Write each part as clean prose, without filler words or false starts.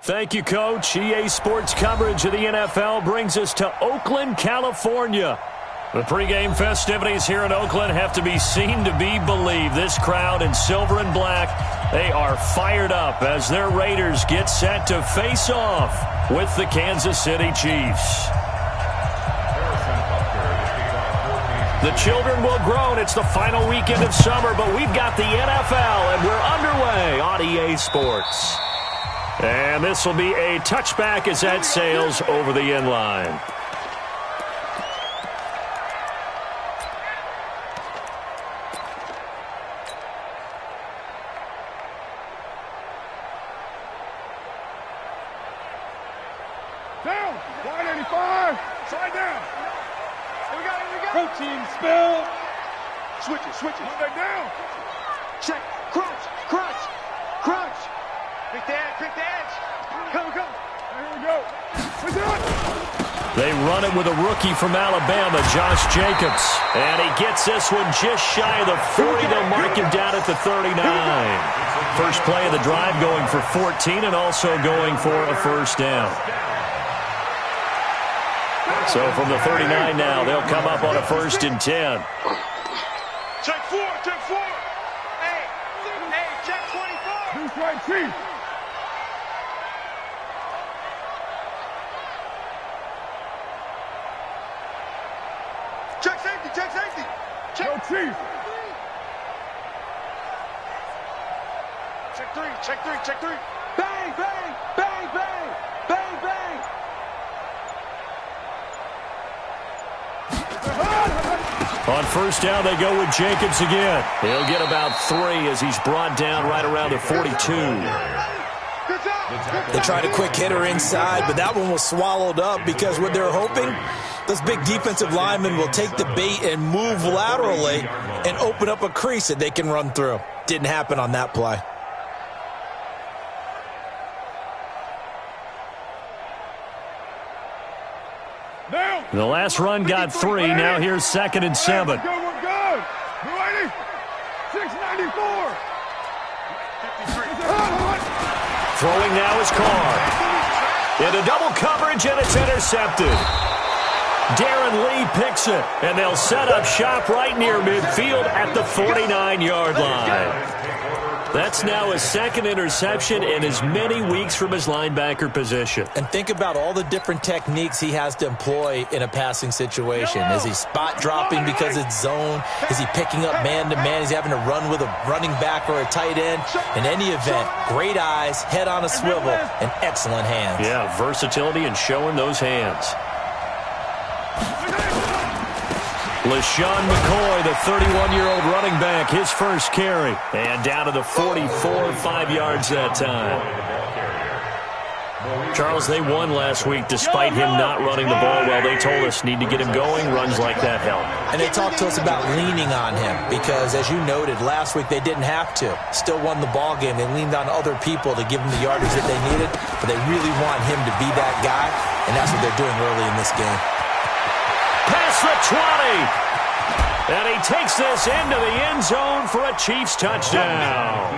Thank you, Coach. EA Sports coverage of the NFL brings us to Oakland, California. The pregame festivities here in Oakland have to be seen to be believed. This crowd in silver and black, they are fired up as their Raiders get set to face off with the Kansas City Chiefs. The children will groan. It's the final weekend of summer, but we've got the NFL, and we're underway on EA Sports. And this will be a touchback as that sails over the end line. Down, 185, slide down. Here we go. Protein spill. Switch it. Move that down. Check, crunch. Quick dance. Come. Here we go. We do it. They run it with a rookie from Alabama, Josh Jacobs. And he gets this one just shy of the 40. They'll mark him down at the 39. First play of the drive going for 14 and also going for a first down. So from the 39 now, they'll come up on a 1st and 10. Check 4. Hey, check 24. Who's right, Chief? Check safety. Check. Yo, Chief. Check 3. Bang. On first down, they go with Jacobs again. He'll get about 3 as he's brought down right around the 42. They tried a quick hitter inside, but that one was swallowed up because what they're hoping, those big defensive linemen will take the bait and move laterally and open up a crease that they can run through. Didn't happen on that play. The last run got 3. Now here's 2nd and 7. We're good. 694. Throwing now is Carr. Into double coverage, and it's intercepted. Darren Lee picks it, and they'll set up shop right near midfield at the 49-yard line. That's now his 2nd interception in as many weeks from his linebacker position. And think about all the different techniques he has to employ in a passing situation. Is he spot dropping because it's zone? Is he picking up man-to-man? Is he having to run with a running back or a tight end? In any event, great eyes, head on a swivel, and excellent hands. Yeah, versatility and showing those hands. LaShawn McCoy, the 31-year-old running back, his first carry. And down to the 44, 5 yards that time. Charles, they won last week despite him not running the ball well. They told us need to get him going. Runs like that help. And they talked to us about leaning on him because, as you noted, last week they didn't have to. Still won the ball game. They leaned on other people to give them the yardage that they needed, but they really want him to be that guy, and that's what they're doing early in this game. Past the 20. And he takes this into the end zone for a Chiefs touchdown.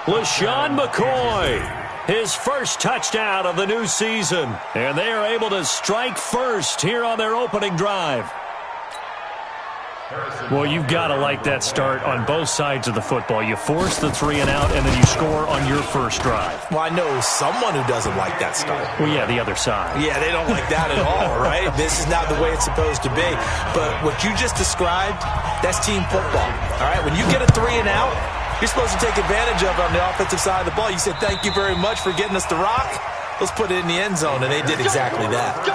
LaShawn McCoy, his first touchdown of the new season. And they are able to strike first here on their opening drive. Well, you've got to like that start on both sides of the football. You force the 3 and out, and then you score on your first drive. Well, I know someone who doesn't like that start. Well, yeah, the other side. Yeah, they don't like that at all, right? This is not the way it's supposed to be. But what you just described, that's team football, all right? When you get a 3 and out, you're supposed to take advantage of it on the offensive side of the ball. You said, thank you very much for getting us the rock. Let's put it in the end zone, and they did exactly that.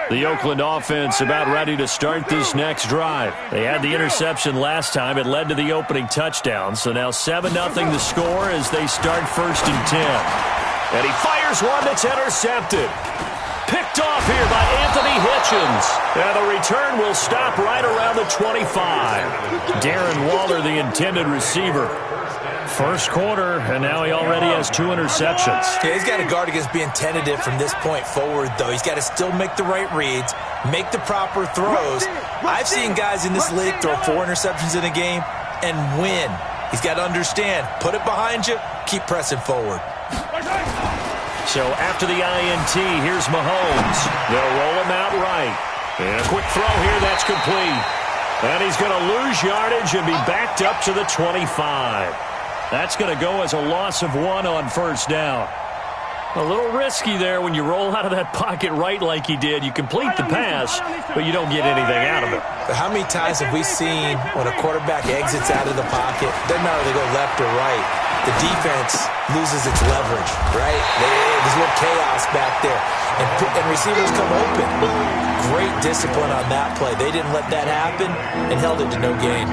The Oakland offense about ready to start this next drive. They had the interception last time. It led to the opening touchdown. So now 7-0 the score as they start 1st and 10. And he fires one that's intercepted. Picked off here by Anthony Hitchens. And the return will stop right around the 25. Darren Waller, the intended receiver. First quarter, and now he already has 2 interceptions. Yeah, he's got to guard against being tentative from this point forward, though. He's got to still make the right reads, make the proper throws. I've seen guys in this league throw 4 interceptions in a game and win. He's got to understand, put it behind you, keep pressing forward. So after the INT, here's Mahomes. They'll roll him out right. And a quick throw here, that's complete. And he's going to lose yardage and be backed up to the 25. That's going to go as a loss of 1 on first down. A little risky there when you roll out of that pocket right like he did. You complete the pass, but you don't get anything out of it. But how many times have we seen when a quarterback exits out of the pocket, doesn't matter if they go left or right, the defense loses its leverage, right? There's a little chaos back there, and receivers come open. Great discipline on that play. They didn't let that happen and held it to no gain.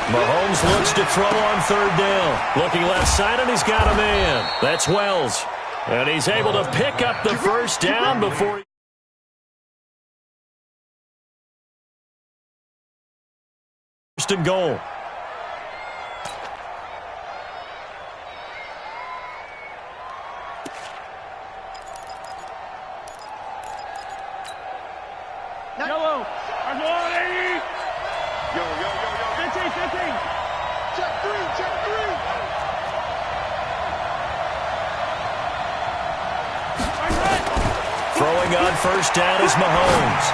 Mahomes looks to throw on third down. Looking left side, and he's got a man. That's Wells. And he's able to pick up the first down before he... First and goal. Yellow. I'm on 80. Yo. 15. Check 3. Throwing on first down is Mahomes.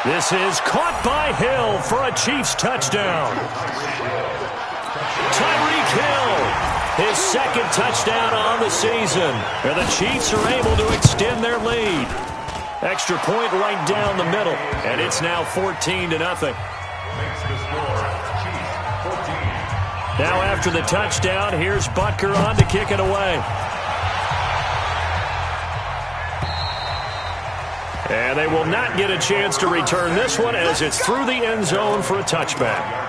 This is caught by Hill for a Chiefs touchdown. Tyreek Hill, his second touchdown on the season. And the Chiefs are able to extend their lead. Extra point right down the middle, and it's now 14-0. Now after the touchdown, here's Butker on to kick it away. And they will not get a chance to return this one as it's through the end zone for a touchback.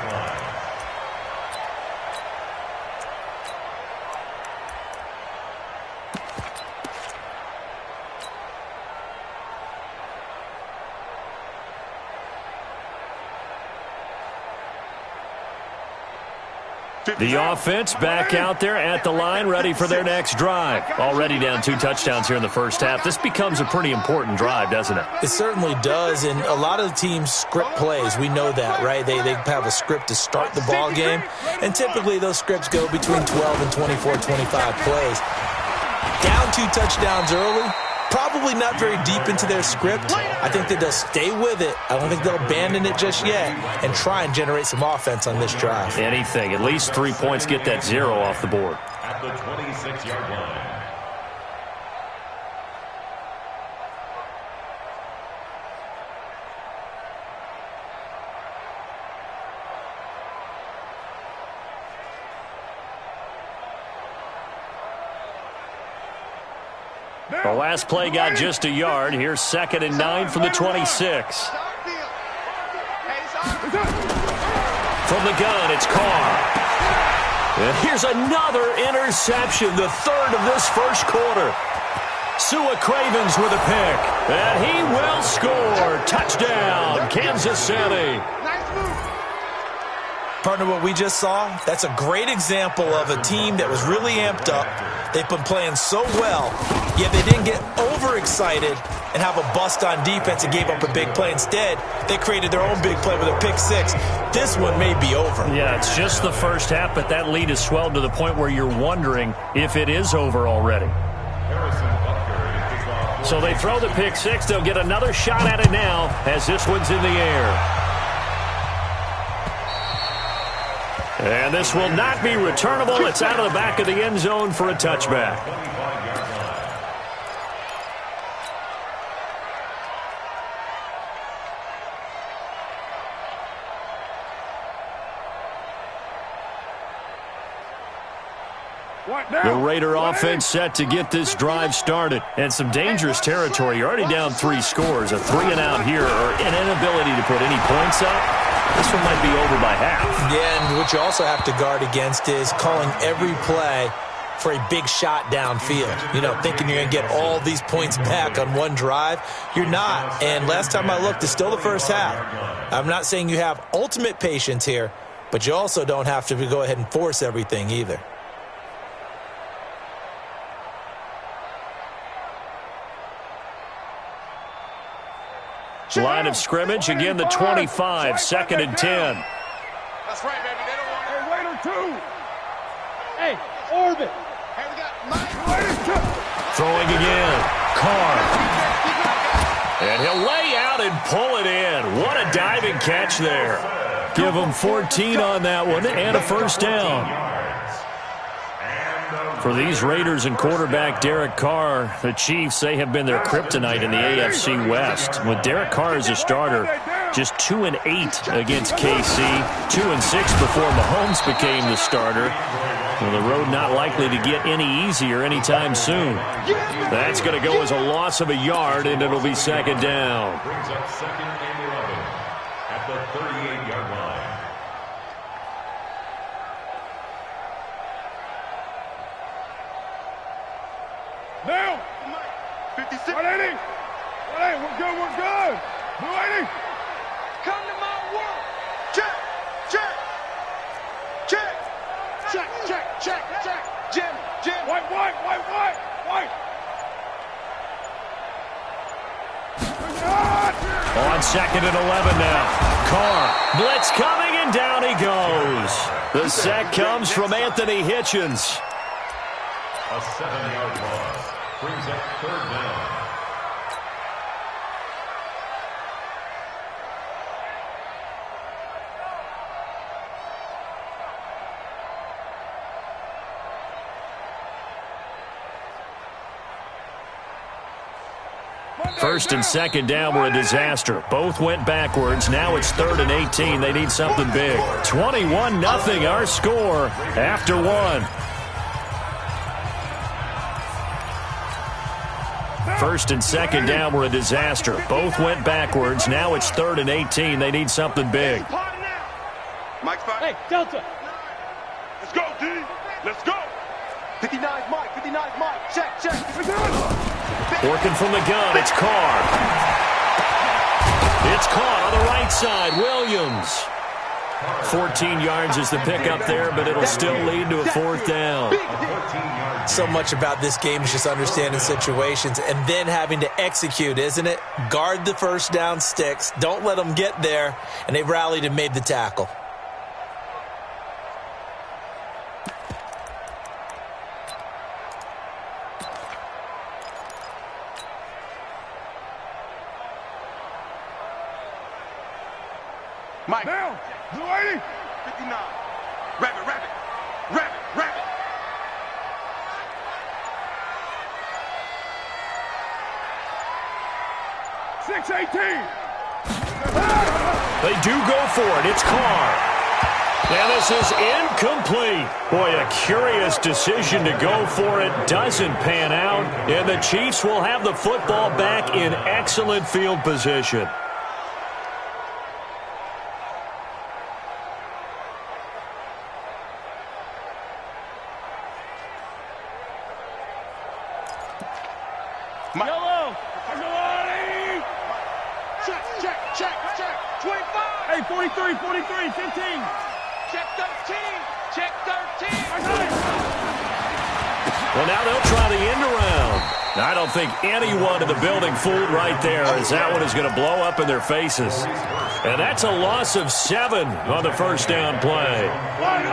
The offense back out there at the line, ready for their next drive. Already down 2 touchdowns here in the first half. This becomes a pretty important drive, doesn't it? It certainly does, and a lot of the teams script plays. We know that, right? They have a script to start the ball game, and typically those scripts go between 12 and 24, 25 plays. Down 2 touchdowns early, probably not very deep into their script. I think that they'll stay with it. I don't think they'll abandon it just yet and try and generate some offense on this drive. Anything. At least 3 points, get that 0 off the board. At the 26-yard line. The last play got just a yard. Here's 2nd and 9 from the 26. From the gun, it's Carr. And here's another interception, the 3rd of this first quarter. Sua Cravens with a pick. And he will score. Touchdown, Kansas City. Partner, what we just saw, that's a great example of a team that was really amped up. They've been playing so well, yet they didn't get overexcited and have a bust on defense and gave up a big play. Instead, they created their own big play with a pick-6. This one may be over. Yeah, it's just the first half, but that lead has swelled to the point where you're wondering if it is over already. So they throw the pick-6. They'll get another shot at it now as this one's in the air. And this will not be returnable. It's out of the back of the end zone for a touchback. The Raider offense set to get this drive started. And some dangerous territory. You're already down 3 scores. A 3 and out here, or an inability to put any points up. This one might be over by half. Yeah, and what you also have to guard against is calling every play for a big shot downfield. You know, thinking you're going to get all these points back on one drive. You're not. And last time I looked, it's still the first half. I'm not saying you have ultimate patience here, but you also don't have to go ahead and force everything either. Line of scrimmage, again the 25, 2nd and 10. That's right, baby. They don't want it. Hey, wait or two. Hey, orbit. Hey, we got Mike. Throwing again. Carr. And he'll lay out and pull it in. What a diving catch there. Give him 14 on that one and a first down. For these Raiders and quarterback Derek Carr, the Chiefs, they have been their kryptonite in the AFC West. With Derek Carr as a starter, just 2-8 against KC, 2-6 before Mahomes became the starter. Well, the road not likely to get any easier anytime soon. That's going to go as a loss of a yard, and it'll be 2nd down. Brings up 2nd and 11 at the 38-yard line. Now, 56. 180. 180. We're good. We're good. 280. Come to my world. Check. Check. Check. Check. Check. Check. Check. Jim. Jim. White. White. White. White. White. On 2nd and 11 now. Carr. Blitz coming, and down he goes. The sack comes from Anthony Hitchens. A 7-yard loss brings up 3rd down. First and 2nd down were a disaster. Both went backwards. Now it's 3rd and 18. They need something big. 21-0 our score after one. First and 2nd down were a disaster. Both went backwards. Now it's 3rd and 18. They need something big. Mike's fine. Hey, Delta. Let's go, D. Let's go. 59's Mike. 59's Mike. Check, check. Working from the gun. It's Carr. It's caught on the right side. Williams. 14 yards is the pickup there, but it'll still lead to a 4th down. So much about this game is just understanding situations and then having to execute, isn't it? Guard the first down sticks. Don't let them get there. And they rallied and made the tackle. Mike. Now, 280. 59. Rabbit, rabbit. Rabbit, rabbit. 618. They do go for it. It's Carr. And this is incomplete. Boy, a curious decision to go for it. Doesn't pan out. And the Chiefs will have the football back in excellent field position. Yellow. Check, check, check, check. 25. Hey, 43, 43, 15. Check 13. Check 13. Well, now they'll try the end around. I don't think anyone in the building fooled right there, as that one is going to blow up in their faces. And that's a loss of 7 on the first down play.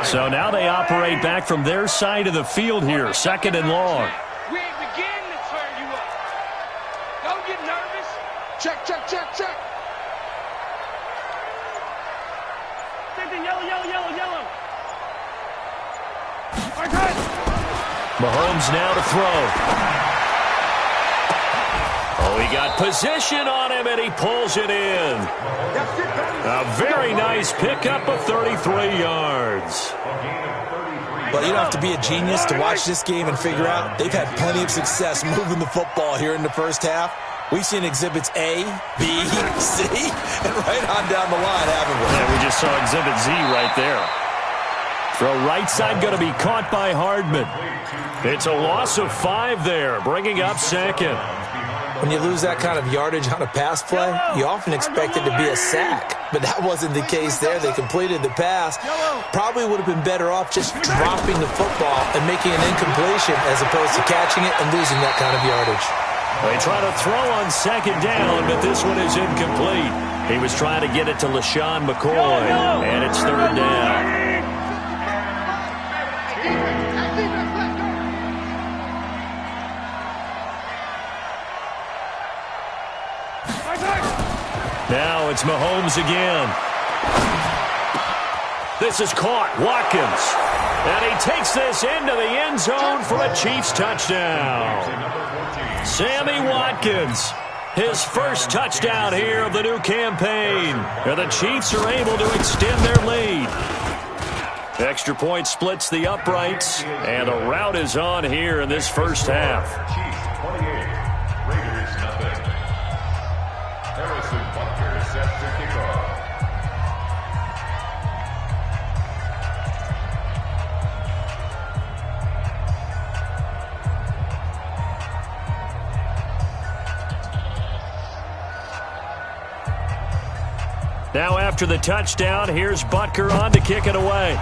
So now they operate back from their side of the field here, 2nd and long. We ain't beginning to turn you up. Don't get nervous. Check, check, check, check. Yellow, yellow, yellow, yellow. Mahomes now to throw. Oh, he got position on him, and he pulls it in. A very nice pickup of 33 yards. Well, you don't have to be a genius to watch this game and figure out they've had plenty of success moving the football here in the first half. We've seen exhibits A, B, C, and right on down the line, haven't we? Yeah, we just saw exhibit Z right there. Throw right side going to be caught by Hardman. It's a loss of 5 there, bringing up second. When you lose that kind of yardage on a pass play, you often expect it to be a sack. But that wasn't the case there. They completed the pass. Probably would have been better off just dropping the football and making an incompletion as opposed to catching it and losing that kind of yardage. They try to throw on second down, but this one is incomplete. He was trying to get it to LaShawn McCoy, and it's third down. Now it's Mahomes again. This is caught. Watkins. And he takes this into the end zone for a Chiefs touchdown. Sammy Watkins, his first touchdown here of the new campaign. And the Chiefs are able to extend their lead. Extra point splits the uprights, and a rout is on here in this first half. Chiefs 28, Raiders nothing. Harrison Butker set to kick off. Now after the touchdown, here's Butker on to kick it away.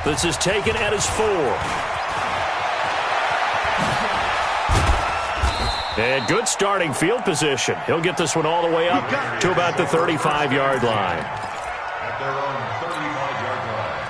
This is taken at his 4. And good starting field position. He'll get this one all the way up to about the 35-yard line. At their own 35-yard line.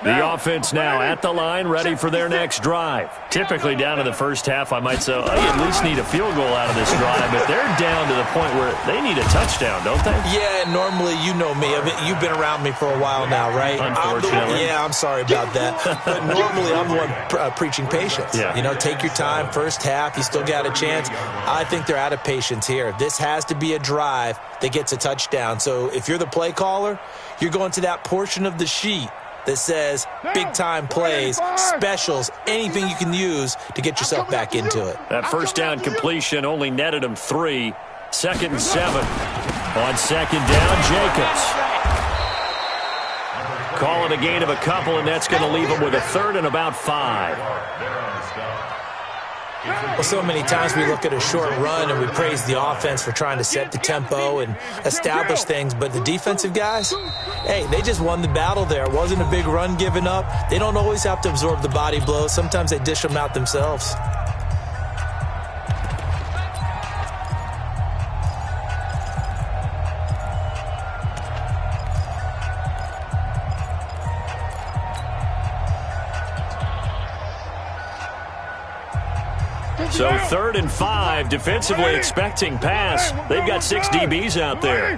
The offense now at the line, ready for their next drive. Typically down in the first half, I might say, oh, you at least need a field goal out of this drive, but they're down to the point where they need a touchdown, don't they? Yeah, normally, you know me. I mean, you've been around me for a while now, right? Unfortunately. I'm sorry about that. But normally, I'm the one preaching patience. Yeah. You know, take your time, first half, you still got a chance. I think they're out of patience here. This has to be a drive that gets a touchdown. So if you're the play caller, you're going to that portion of the sheet that says big-time plays, specials, anything you can use to get yourself back into it. That first down completion only netted him 3. 2nd and 7. On second down, Jacobs. Call it a gain of a couple, and that's going to leave him with a 3rd and about 5. Well, so many times we look at a short run and we praise the offense for trying to set the tempo and establish things, but the defensive guys, hey, they just won the battle there. It wasn't a big run given up. They don't always have to absorb the body blows. Sometimes they dish them out themselves. So 3rd and 5, defensively expecting pass. They've got 6 DBs out there.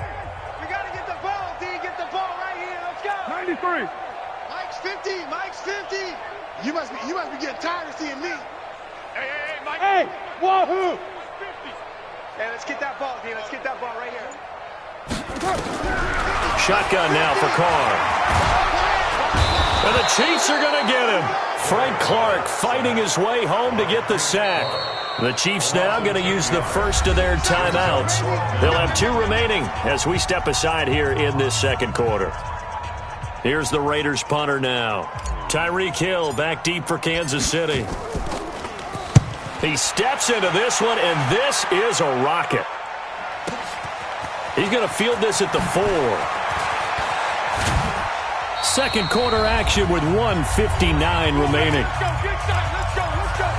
We got to get the ball, D. Get the ball right here. Let's go. 93. Mike's 50. Mike's 50. You must be getting tired of seeing me. Hey, Mike. Hey, wahoo. 50. Hey, let's get that ball, D. Let's get that ball right here. Shotgun now for Carr. And the Chiefs are going to get him. Frank Clark fighting his way home to get the sack. The Chiefs now going to use the first of their timeouts. They'll have 2 remaining as we step aside here in this second quarter. Here's the Raiders punter now. Tyreek Hill back deep for Kansas City. He steps into this one, and this is a rocket. He's going to field this at the 4. Second quarter action with 1:59 remaining. Let's go. Let's go.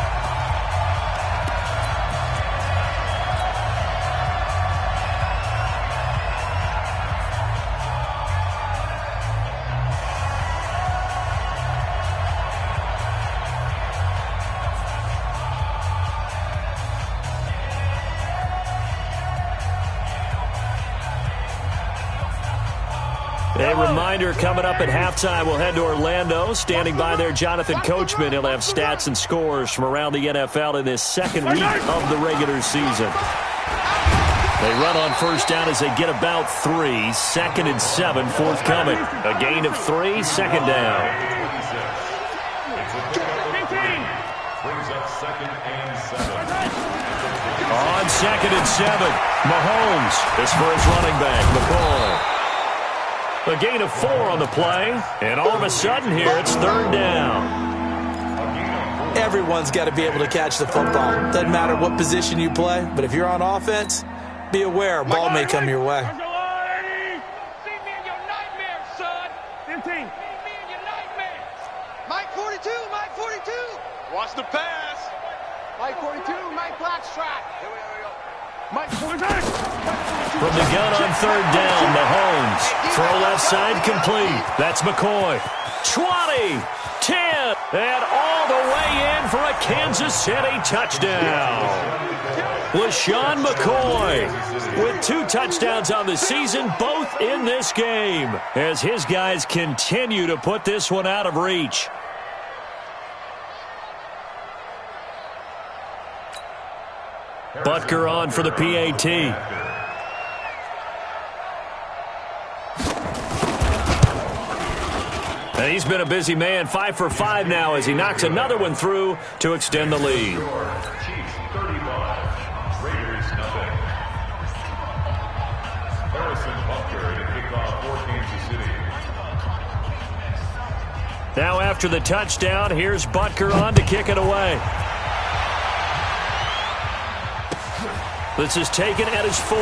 A reminder, coming up at halftime, we'll head to Orlando. Standing by there, Jonathan Coachman. He'll have stats and scores from around the NFL in this second week of the regular season. They run on first down as they get about 3. 2nd and 7 forthcoming. A gain of 3, 2nd down. Brings up 2nd and 7. On 2nd and 7, Mahomes is for his running back, McCoy. A gain of 4 on the play, and all of a sudden here it's 3rd down. Everyone's got to be able to catch the football. Doesn't matter what position you play, but if you're on offense, be aware a ball may come your way. See me in your nightmares, son. 15. See me in your nightmares. Mike 42, Mike 42. Watch the pass. Mike 42, Mike Blackstrap. Here we go. Mike 42. From the gun on 3rd down, Mahomes. Throw left side complete. That's McCoy. 20, 10, and all the way in for a Kansas City touchdown. LaShawn McCoy with 2 touchdowns on the season, both in this game, as his guys continue to put this one out of reach. Butker on for the PAT. And he's been a busy man, 5 for 5 now as he knocks another one through to extend the lead. Chiefs 35, Raiders nothing. Harrison Butker to kick off for Kansas City. Now after the touchdown, here's Butker on to kick it away. This is taken at his 4.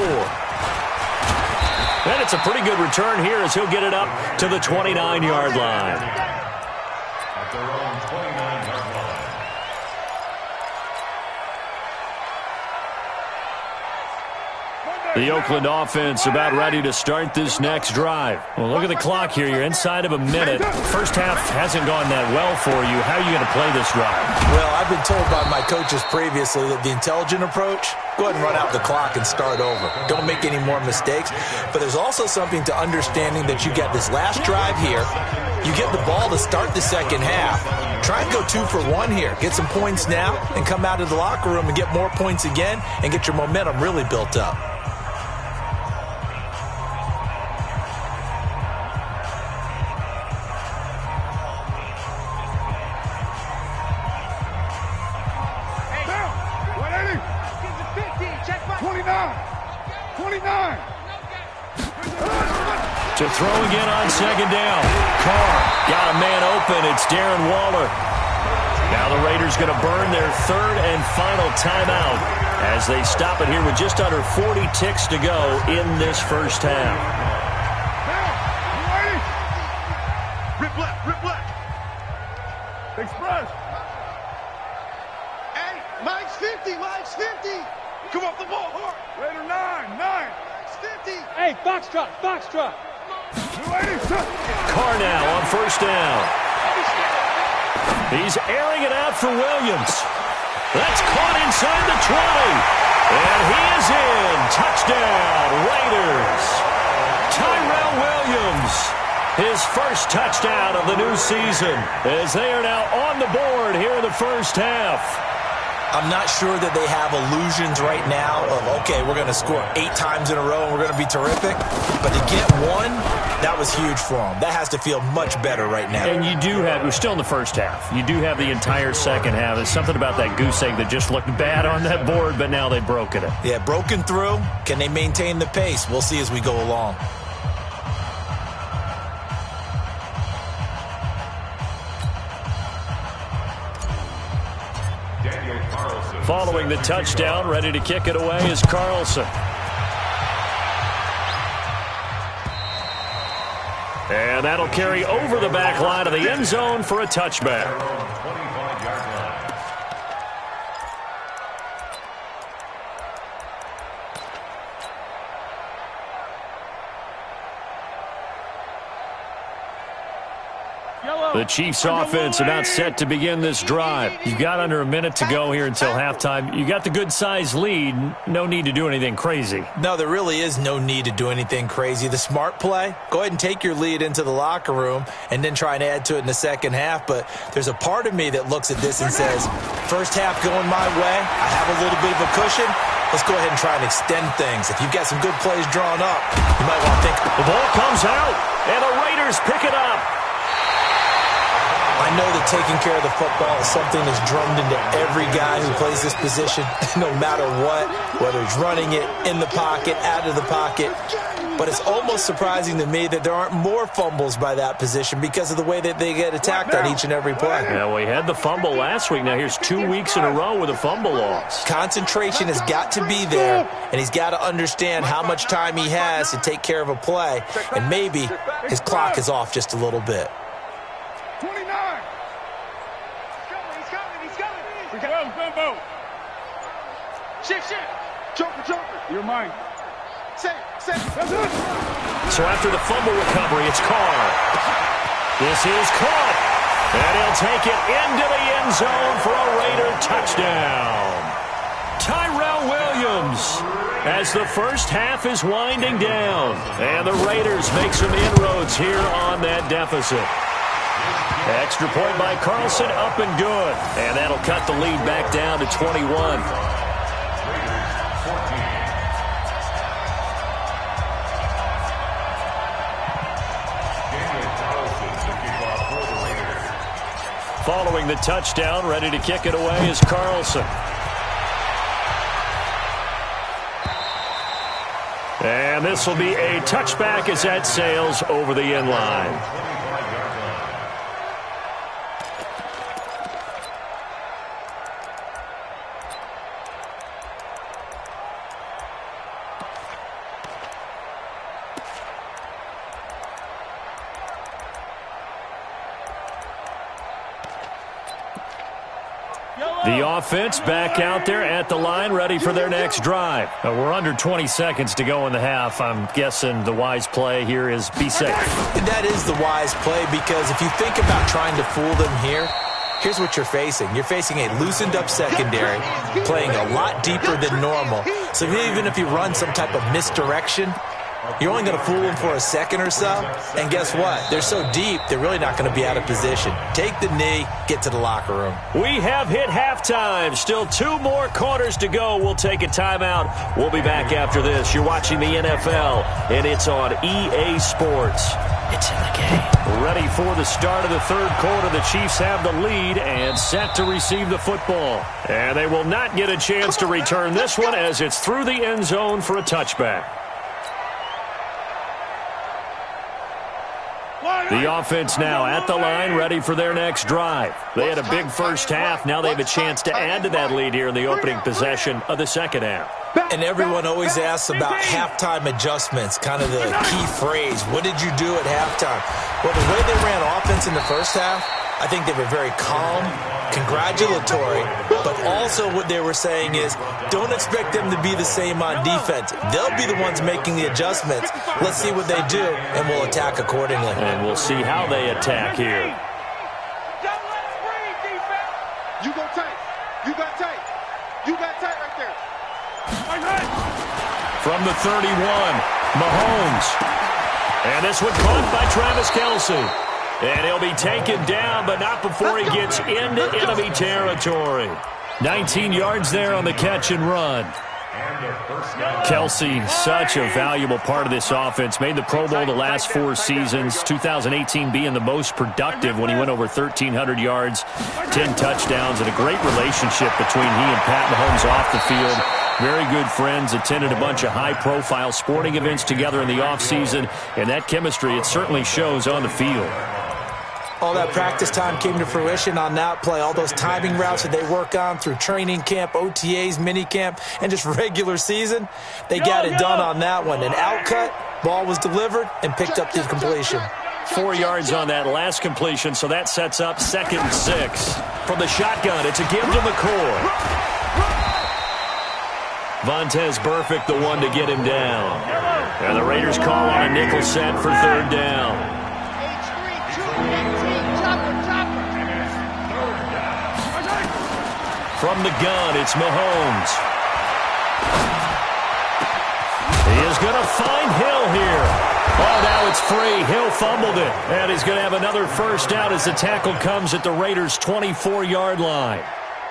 And it's a pretty good return here as he'll get it up to the 29-yard line. At their own 29-yard line. The Oakland offense about ready to start this next drive. Well, look at the clock here. You're inside of a minute. First half hasn't gone that well for you. How are you going to play this drive? Well, I've been told by my coaches previously that the intelligent approach, go ahead and run out the clock and start over. Don't make any more mistakes. But there's also something to understanding that you get this last drive here. You get the ball to start the second half. Try and go 2 for 1 here. Get some points now and come out of the locker room and get more points again and get your momentum really built up. To throw again on 2nd down. Carr got a man open. It's Darren Waller. Now the Raiders going to burn their 3rd and final timeout as they stop it here with just under 40 ticks to go in this first half. Rip left. Express. Hey, Mike's 50. Come off the ball hard. Raider 9. Mike's 50. Hey, box truck. Carr now on first down. He's airing it out for Williams. That's caught inside the 20. And he is in. Touchdown, Raiders. Tyrell Williams, his first touchdown of the new season, as they are now on the board here in the first half. I'm not sure that they have illusions right now of, okay, we're going to score 8 times in a row and we're going to be terrific. But to get 1, that was huge for them. That has to feel much better right now. And you do have, we're still in the first half. You do have the entire second half. There's something about that goose egg that just looked bad on that board, but now they've broken it. Yeah, broken through. Can they maintain the pace? We'll see as we go along. Following the touchdown, ready to kick it away is Carlson. And that'll carry over the back line of the end zone for a touchback. The Chiefs offense about set to begin this drive. You've got under a minute to go here until halftime. You got the good-sized lead. No need to do anything crazy. No, there really is no need to do anything crazy. The smart play, go ahead and take your lead into the locker room and then try and add to it in the second half. But there's a part of me that looks at this and says, first half going my way, I have a little bit of a cushion. let's go ahead and try and extend things. If you've got some good plays drawn up, you might want to think. The ball comes out, and the Raiders pick it up. I know that taking care of the football is something that's drummed into every guy who plays this position, no matter what, whether he's running it, in the pocket, out of the pocket. But it's almost surprising to me that there aren't more fumbles by that position because of the way that they get attacked on each and every play. Yeah, we had the fumble last week. Now here's 2 weeks in a row with a fumble loss. Concentration has got to be there, and he's got to understand how much time he has to take care of a play, and maybe his clock is off just a little bit. 29. He's coming. Gumbo. Shift. Joker. You're mine. Set. So after the fumble recovery, it's Carr. This is caught. And he'll take it into the end zone for a Raider touchdown. Tyrell Williams as the first half is winding down. And the Raiders make some inroads here on that deficit. Extra point by Carlson, up and good. And that'll cut the lead back down to 21. Following the touchdown, ready to kick it away is Carlson. And this will be a touchback as that sails over the end line. The offense back out there at the line, ready for their next drive. We're under 20 seconds to go in the half. I'm guessing the wise play here is be safe. That is the wise play, because if you think about trying to fool them here, here's what you're facing. You're facing a loosened-up secondary, playing a lot deeper than normal. So even if you run some type of misdirection, you're only going to fool them for a second or so. And guess what? They're so deep, they're really not going to be out of position. Take the knee, get to the locker room. We have hit halftime. Still 2 more quarters to go. We'll take a timeout. We'll be back after this. You're watching the NFL, and it's on EA Sports. It's in the game. Ready for the start of the third quarter. The Chiefs have the lead and set to receive the football. And they will not get a chance to return this one as it's through the end zone for a touchback. The offense now at the line, ready for their next drive. They had a big first half. Now they have a chance to add to that lead here in the opening possession of the second half. And everyone always asks about halftime adjustments, kind of the key phrase. What did you do at halftime? Well, the way they ran offense in the first half, I think they were very calm, congratulatory, but also what they were saying is don't expect them to be the same on defense. They'll be the ones making the adjustments. Let's see what they do, and we'll attack accordingly. And we'll see how they attack here. You go tight. You got tight. You got tight right there. From the 31, Mahomes. And this one caught by Travis Kelce. And he'll be taken down, but not before he gets into enemy territory. 19 yards there on the catch and run. Kelce, such a valuable part of this offense. Made the Pro Bowl the last 4 seasons. 2018 being the most productive when he went over 1,300 yards, 10 touchdowns, and a great relationship between he and Pat Mahomes off the field. Very good friends, attended a bunch of high-profile sporting events together in the offseason, and that chemistry, it certainly shows on the field. All that practice time came to fruition on that play. All those timing routes that they work on through training camp, OTAs, minicamp, and just regular season, they got it done on that one. An outcut, ball was delivered, and picked up the completion. 4 yards on that last completion, so that sets up 2nd and 6. From the shotgun, it's a give to McCoy. Vontez Burfict, the one to get him down. And the Raiders call on a nickel set for 3rd down. From the gun, it's Mahomes. He is going to find Hill here. Oh, now it's free. Hill fumbled it. And he's going to have another first down as the tackle comes at the Raiders' 24-yard line.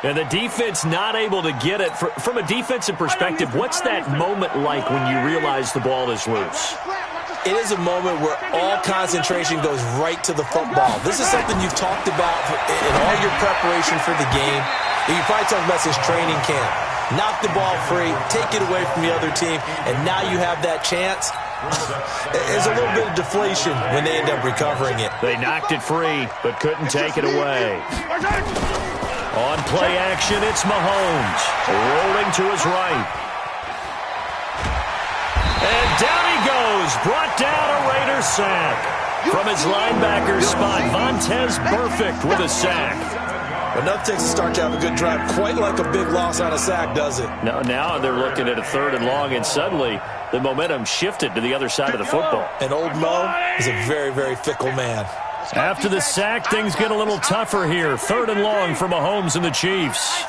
And the defense not able to get it. From a defensive perspective, what's that moment like when you realize the ball is loose? It is a moment where all concentration goes right to the football. This is something you've talked about in all your preparation for the game. You probably talked about this training camp. Knock the ball free, take it away from the other team, and now you have that chance. There's a little bit of deflation when they end up recovering it. They knocked it free, but couldn't take it away. On play action, it's Mahomes, rolling to his right. And down he goes, brought down a Raiders sack. From his linebacker spot, Vontaze Burfict with a sack. Enough takes to start to have a good drive, quite like a big loss on a sack, does it? Now they're looking at a 3rd and long, and suddenly the momentum shifted to the other side of the football. And old Mo is a very, very fickle man. After the sack, things get a little tougher here. 3rd and long for Mahomes and the Chiefs.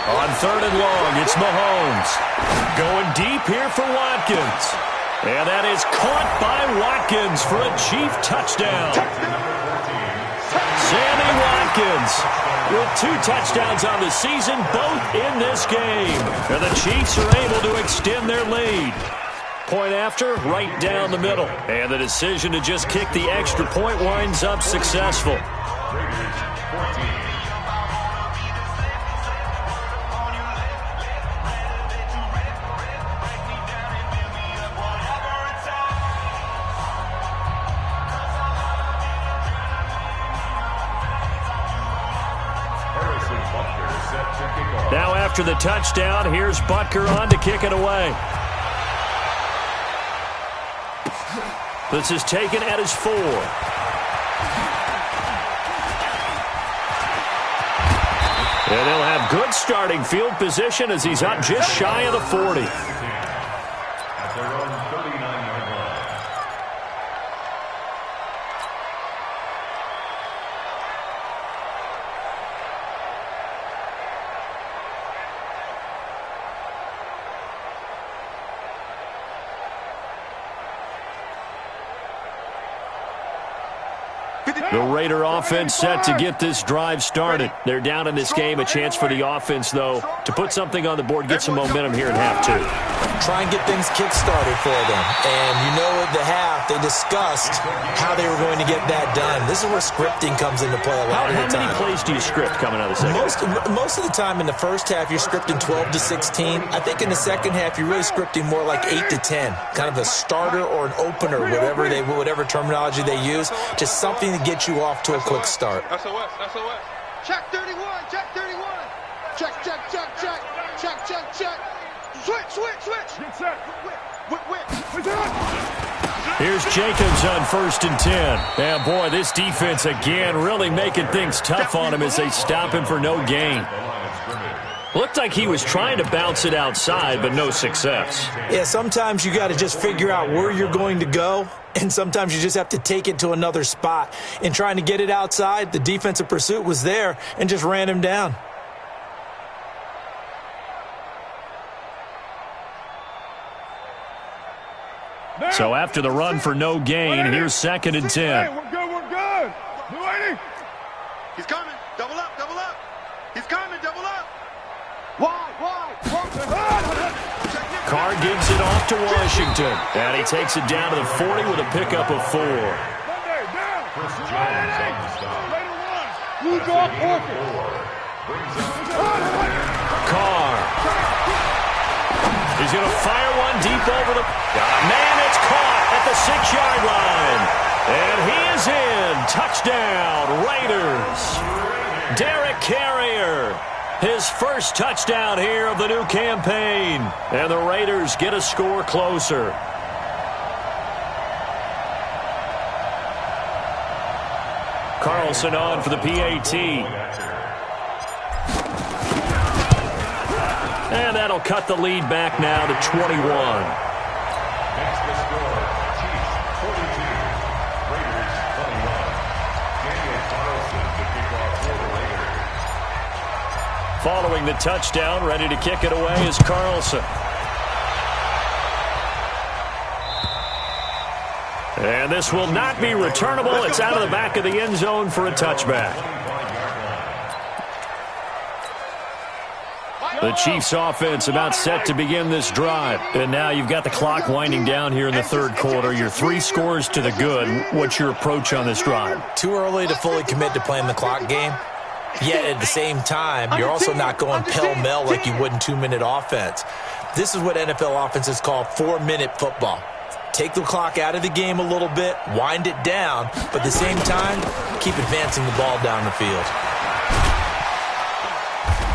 On 3rd and long, it's Mahomes. Going deep here for Watkins. And that is caught by Watkins for a Chief touchdown. Sammy Watkins with 2 touchdowns on the season, both in this game. And the Chiefs are able to extend their lead. Point after, right down the middle. And the decision to just kick the extra point winds up successful. Now after the touchdown, here's Butker on to kick it away. This is taken at his 4. And he'll have good starting field position as he's up just shy of the 40. At their own 39-yard line. The Raider offense set to get this drive started. They're down in this game. A chance for the offense, though, to put something on the board, get some momentum here in half 2. Try and get things kick-started for them. And you know at the half, they discussed how they were going to get that done. This is where scripting comes into play a lot of the time. How many plays do you script coming out of the second? Most of the time in the first half, you're scripting 12 to 16. I think in the second half, you're really scripting more like 8 to 10. Kind of a starter or an opener, whatever terminology they use. Just something to get you off to a quick start. SOS. Check 31. Check. Switch. Get set. Here's Jacobs on 1st and 10. And boy, this defense again really making things tough on him as they stop him for no gain. Looked like he was trying to bounce it outside, but no success. Yeah, sometimes you got to just figure out where you're going to go, and sometimes you just have to take it to another spot. In trying to get it outside, the defensive pursuit was there and just ran him down. So after the run for no gain, here's 2nd and 10. We're good. Blue 80. He's coming. Double up. He's coming. Double up. Wide. Carr gives it off to Washington. And he takes it down to the 40 with a pickup of 4. Chris Jones on the stop. Carr. He's going to fire one deep over the... Man, it's caught at the 6-yard line. And he is in. Touchdown, Raiders. Derek Carrier. His first touchdown here of the new campaign. And the Raiders get a score closer. Carlson on for the PAT. And that'll cut the lead back now to 21. Makes the score Chiefs 42, Raiders 21. Daniel Carlson to kick off for the Raiders. Following the touchdown, ready to kick it away is Carlson. And this will not be returnable. It's out of the back of the end zone for a touchback. The Chiefs offense about set to begin this drive. And now you've got the clock winding down here in the third quarter. You're 3 scores to the good. What's your approach on this drive? Too early to fully commit to playing the clock game. Yet at the same time, you're also not going pell-mell like you would in 2-minute offense. This is what NFL offenses call 4-minute football. Take the clock out of the game a little bit, wind it down, but at the same time, keep advancing the ball down the field.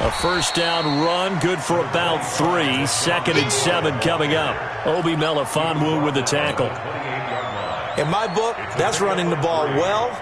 A first down run, good for about 3. 2nd and 7 coming up. Obi Melifonwu with the tackle. In my book, that's running the ball well,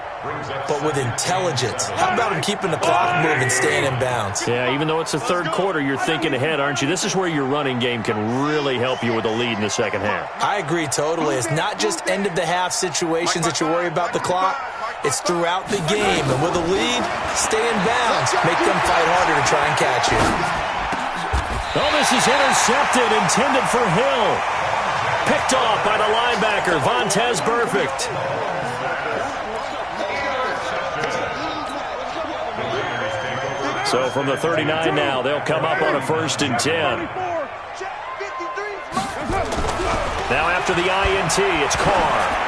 but with intelligence. How about him keeping the clock moving, staying in bounds? Yeah, even though it's the third quarter, you're thinking ahead, aren't you? This is where your running game can really help you with a lead in the second half. I agree totally. It's not just end-of-the-half situations that you worry about the clock. It's throughout the game. And with a lead, stay in bounds. Make them fight harder to try and catch you. Oh, this is intercepted, intended for Hill. Picked off by the linebacker, Vontaze Burfict. So from the 39 now, they'll come up on a 1st and 10. Now after the INT, it's Carr.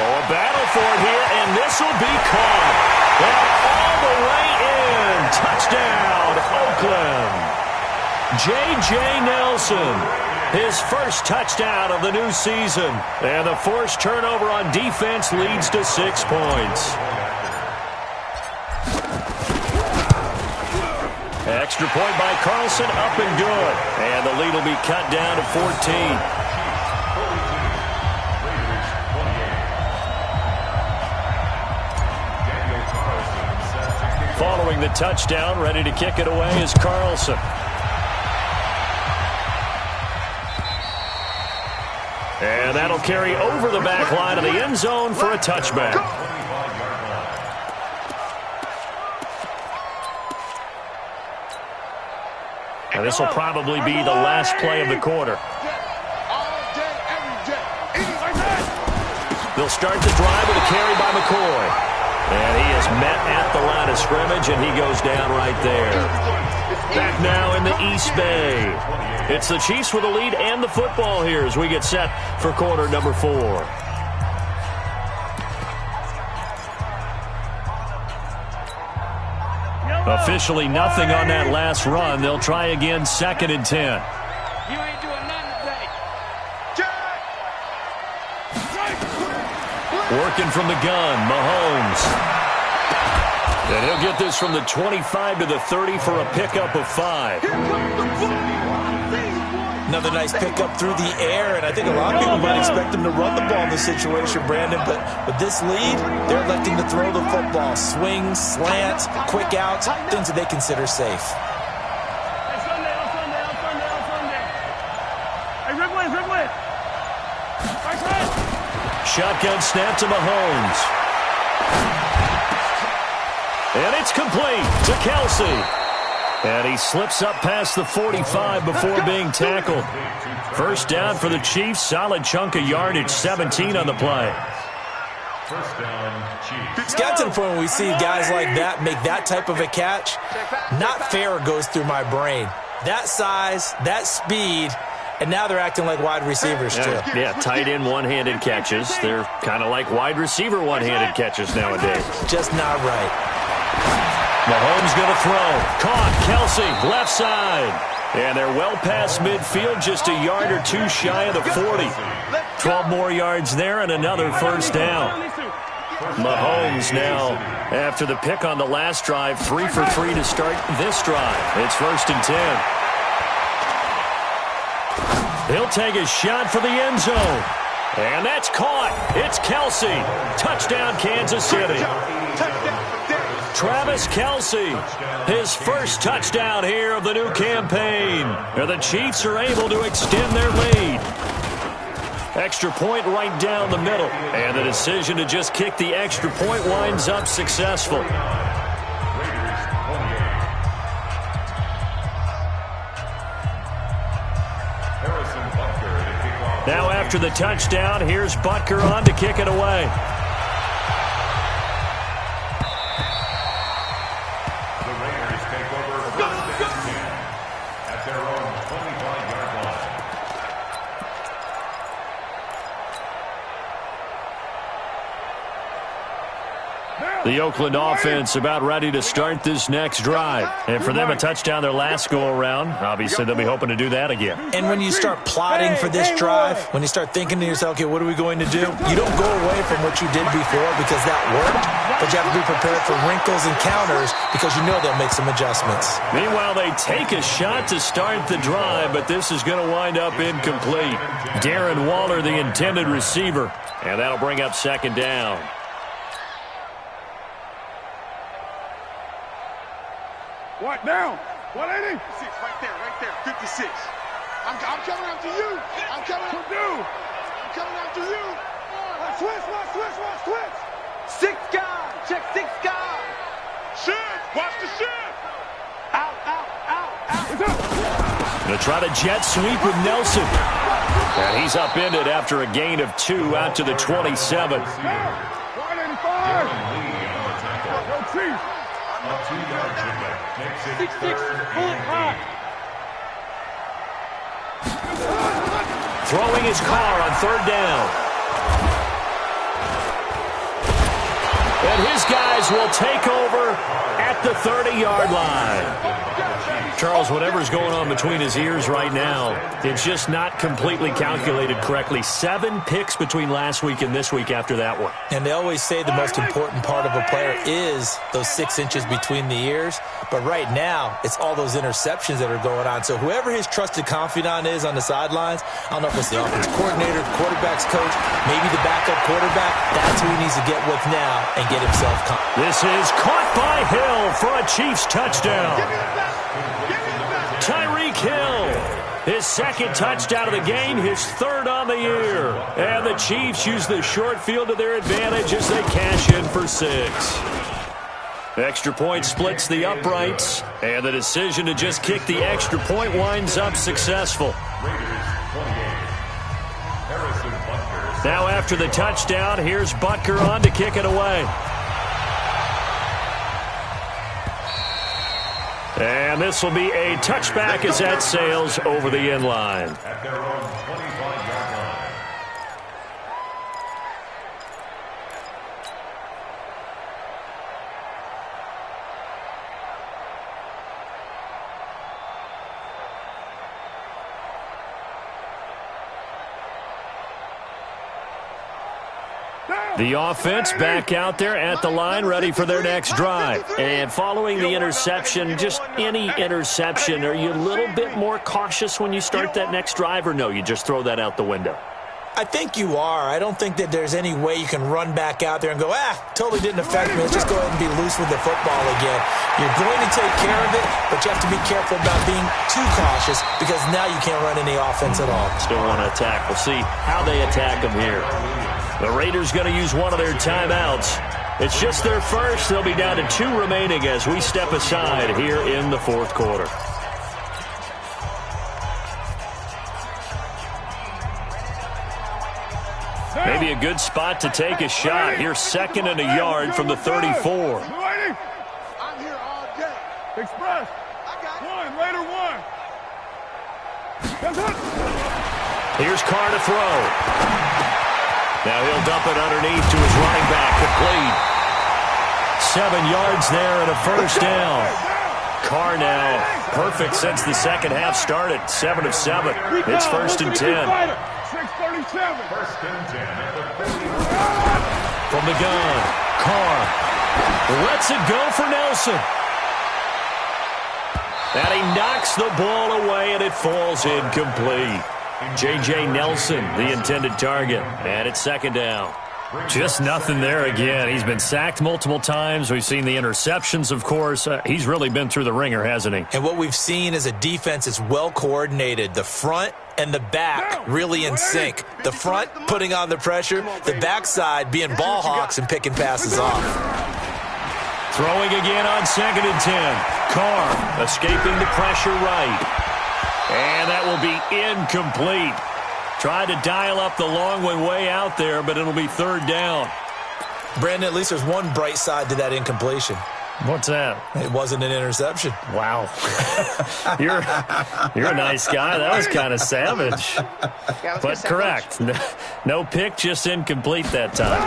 Oh, a battle for it here, and this will be caught. And all the way in. Touchdown, Oakland. J.J. Nelson, his first touchdown of the new season. And the forced turnover on defense leads to 6 points. Extra point by Carlson, up and good. And the lead will be cut down to 14. Following the touchdown, ready to kick it away is Carlson. And that'll carry over the back line of the end zone for a touchback. And this will probably be the last play of the quarter. They'll start the drive with a carry by McCoy. And he is met at the line of scrimmage, and he goes down right there. Back now in the East Bay. It's the Chiefs with the lead and the football here as we get set for quarter number 4. Officially nothing on that last run. They'll try again, 2nd and 10. You ain't doing nothing today. Working from the gun, Mahomes. And he'll get this from the 25 to the 30 for a pickup of 5. Another nice pickup through the air, and I think a lot of people might expect him to run the ball in this situation, Brandon, but with this lead, they're electing to throw the football. Swings, slants, quick outs, things that they consider safe. Shotgun snap to Mahomes. And it's complete to Kelsey. And he slips up past the 45 before being tackled. First down for the Chiefs. Solid chunk of yardage, 17 on the play. First down, Chiefs. It's got to the point when we see guys like that make that type of a catch. Not fair goes through my brain. That size, that speed, and now they're acting like wide receivers, too. Yeah, tight end one-handed catches. They're kind of like wide receiver one-handed catches nowadays. Just not right. Mahomes going to throw. Caught. Kelsey, left side. And they're well past midfield, just a yard or two shy of the 40. 12 more yards there and another first down. Mahomes now, after the pick on the last drive, 3 for 3 to start this drive. It's 1st and 10. He'll take a shot for the end zone. And that's caught. It's Kelsey. Touchdown, Kansas City. Travis Kelsey, his first touchdown here of the new campaign. And the Chiefs are able to extend their lead. Extra point right down the middle. And the decision to just kick the extra point winds up successful. Now after the touchdown, here's Butker on to kick it away. The Oakland offense about ready to start this next drive. And for them, a touchdown their last go-around. Obviously, they'll be hoping to do that again. And when you start plotting for this drive, when you start thinking to yourself, okay, what are we going to do? You don't go away from what you did before because that worked, but you have to be prepared for wrinkles and counters because you know they'll make some adjustments. Meanwhile, they take a shot to start the drive, but this is going to wind up incomplete. Darren Waller, the intended receiver, and that'll bring up second down. What now? 180? 56, right there, 56. I'm coming after you. I'm coming after you. I'm coming after you. Switch. 6 guys. Check 6 guys. Shift. Watch the shift. Out. Going to try to jet sweep with Nelson. And he's upended after a gain of 2 out to the 27. 185. Go Chief. A 2-yard pickup. 6, pull it high. Throwing his car on third down. And his guys will take over at the 30-yard line. Charles, whatever's going on between his ears right now, it's just not completely calculated correctly. 7 picks between last week and this week after that one. And they always say the most important part of a player is those 6 inches between the ears. But right now, it's all those interceptions that are going on. So whoever his trusted confidant is on the sidelines, I don't know if it's the offense coordinator, quarterback's coach, maybe the backup quarterback, that's who he needs to get with now and get himself confident. This is caught by Hill for a Chiefs touchdown. Tyreek Hill, his second touchdown of the game, his third on the year. And the Chiefs use the short field to their advantage as they cash in for 6. Extra point splits the uprights, and the decision to just kick the extra point winds up successful. Now after the touchdown, here's Butker on to kick it away. And this will be a touchback as that sails over the end line. At their own 25-yard line. The offense back out there at the line, ready for their next drive. And following the interception, just any interception, are you a little bit more cautious when you start that next drive, or no, you just throw that out the window? I think you are. I don't think that there's any way you can run back out there and go, totally didn't affect me. Let's just go ahead and be loose with the football again. You're going to take care of it, but you have to be careful about being too cautious because now you can't run any offense at all. Still want to attack. We'll see how they attack them here. The Raiders going to use one of their timeouts. It's just their first. They'll be down to 2 remaining as we step aside here in the fourth quarter. Maybe a good spot to take a shot. Here's 2nd and a yard from the 34. I'm here all day. Express. Raider 1. Here's Carr to throw. Now he'll dump it underneath to his running back, complete. 7 yards there and a first down. Carr now perfect since the second half started. 7 of 7. It's 1st and 10. 6:37. 1st and 10 at the 30. From the gun, Carr lets it go for Nelson. And he knocks the ball away, and it falls incomplete. J.J. Nelson, the intended target, and it's 2nd down. Just nothing there again. He's been sacked multiple times. We've seen the interceptions, of course. He's really been through the ringer, hasn't he? And what we've seen is a defense that's well coordinated. The front and the back really in sync. The front putting on the pressure, the backside being ball hawks and picking passes off. Throwing again on 2nd and 10. Carr escaping the pressure right. And that will be incomplete. Tried to dial up the long one way out there, but it'll be 3rd down. Brandon, at least there's one bright side to that incompletion. What's that? It wasn't an interception. Wow. You're a nice guy. That was kind of savage. But correct. No pick, just incomplete that time.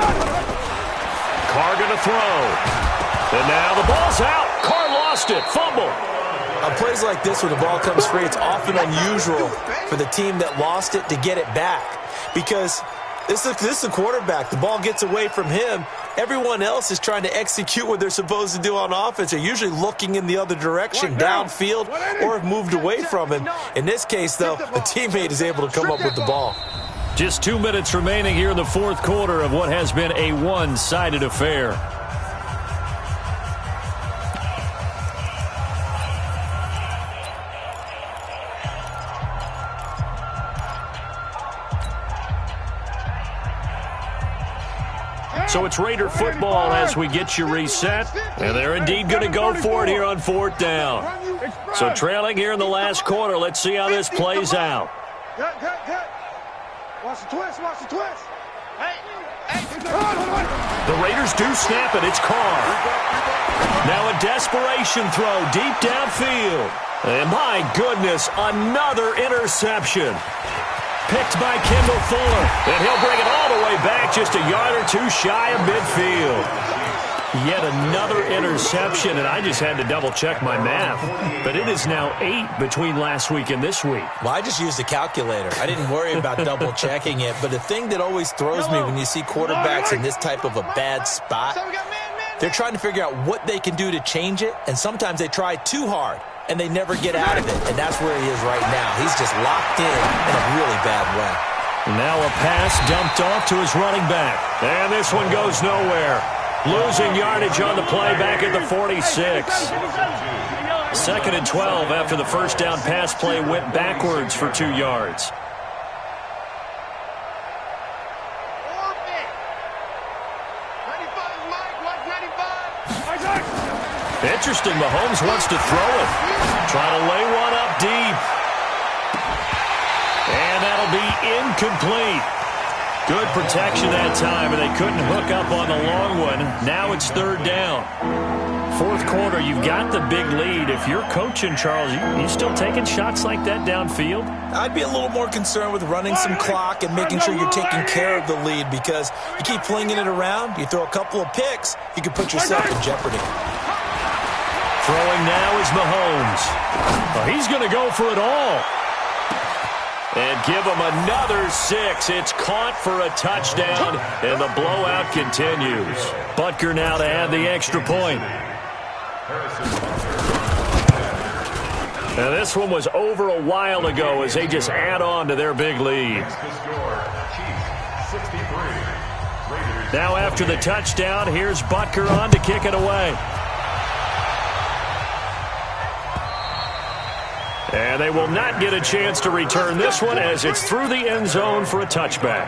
Carr going to throw. And now the ball's out. Carr lost it. Fumble. On plays like this, when the ball comes free, it's often unusual for the team that lost it to get it back. Because this is a quarterback. The ball gets away from him. Everyone else is trying to execute what they're supposed to do on offense. They're usually looking in the other direction, downfield, or have moved away from him. In this case, though, the teammate is able to come up with the ball. Just 2 minutes remaining here in the fourth quarter of what has been a one-sided affair. So it's Raider football as we get you reset. And they're indeed going to go for it here on fourth down. So trailing here in the last quarter. Let's see how this plays out. Watch the twist, watch the twist. The Raiders do snap it. It's Carr. Now a desperation throw deep downfield. And my goodness, another interception. Picked by Kendall Fuller. And he'll bring it all the way back just a yard or two shy of midfield. Yet another interception, and I just had to double-check my math. But it is now 8 between last week and this week. Well, I just used a calculator. I didn't worry about double-checking it. But the thing that always throws me when you see quarterbacks in this type of a bad spot, they're trying to figure out what they can do to change it, and sometimes they try too hard, and they never get out of it. And that's where he is right now. He's just locked in a really bad way. Now a pass dumped off to his running back. And this one goes nowhere. Losing yardage on the play back at the 46. 2nd and 12 after the first down pass play went backwards for 2 yards. Interesting, Mahomes wants to throw it. Trying to lay one up deep. And that'll be incomplete. Good protection that time, and they couldn't hook up on the long one. Now it's 3rd down. Fourth quarter, you've got the big lead. If you're coaching, Charles, you still taking shots like that downfield? I'd be a little more concerned with running some clock and making sure you're taking care of the lead, because you keep flinging it around, you throw a couple of picks, you can put yourself in jeopardy. Throwing now is Mahomes. Well, he's going to go for it all. And give him another 6. It's caught for a touchdown, and the blowout continues. Butker now to add the extra point. Now this one was over a while ago as they just add on to their big lead. Now after the touchdown, here's Butker on to kick it away. And they will not get a chance to return this one as it's through the end zone for a touchback.